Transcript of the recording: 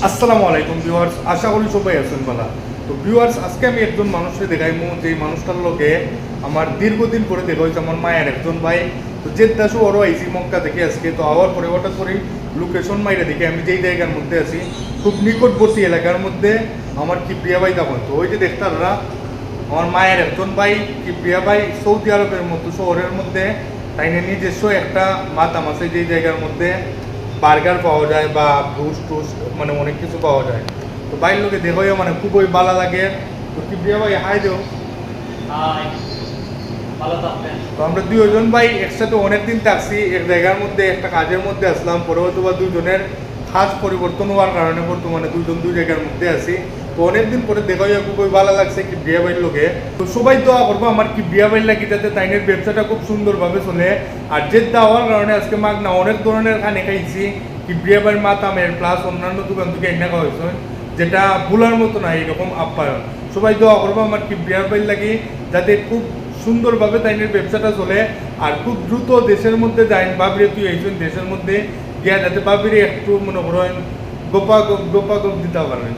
আসসালামু আলাইকুম ভিউয়ার্স, আশা করি সবাই আছেন ভালো। তো ভিউয়ার্স, আজকে আমি একজন মানুষকে দেখাইমু, যে মানুষটার লগে আমার দীর্ঘদিন পরে দেখা হয়েছে। আমার মায়ের একজন ভাই, তো জেদ্দাসু ওরও আইসি মক্কা থেকে আজকে। তো আবার পরে হঠাৎ করে লোকেশন মাইরে দেখি আমি যেই জায়গার মধ্যে আছি, খুব নিকটবর্তী এলাকার মধ্যে আমার কিপ্রিয়া ভাই তখন। তো ওই যে দেখতাররা আমার মায়ের একজন ভাই কিপ্রিয়া ভাই সৌদি আরবের মতো শহরের মধ্যে তাই নিজস্ব একটা মাতাম আছে, যেই জায়গার মধ্যে বার্গার পাওয়া যায় বা ব্রুস্ট টুস্ট মানে অনেক কিছু পাওয়া যায়। তো বাইরের লোকে দেখেও মানে খুবই ভালো লাগে। তো কিপ্রিয়া ভাই হাই দেও। হাই, ভালো থাকবেন। তো আমরা দুজন ভাই একসাথে অনেকদিন থাকছি এক জায়গার মধ্যে, একটা কাজের মধ্যে আসলাম, পরে হয়তো বা দুজনের কাজ পরিবর্তন হওয়ার কারণে বর্তমানে দুজন দুই জায়গার মধ্যে আছি। তো অনেকদিন পরে দেখা যায় খুবই ভালো লাগছে কি বিয়া বাড়ির লোকে। তো সবাই দোয়া করবো আমার কি বিয়া বাড়ি লাগি, যাতে তাইনের ব্যবসাটা খুব সুন্দরভাবে চলে। আর যে দেওয়ার কারণে আজকে মাগ না অনেক ধরনের খানে খাইছি, কি বিয়া বাড়ির মাতামের প্লাস অন্যান্য দোকান থেকে এনে খাওয়া হয়েছে, যেটা ভুলার মতো না এরকম আপ্যায়ন। সবাই দোয়া করবো আমার কি বিয়া বাড়ি লাগি, যাতে খুব সুন্দরভাবে তাইনের ব্যবসাটা চলে। আর খুব দ্রুত দেশের মধ্যে যায়, বাবরে তুই একজন দেশের মধ্যে গিয়া যাতে বাবিরে একটু মনে করেন গোপাগপ দিতে পারেন।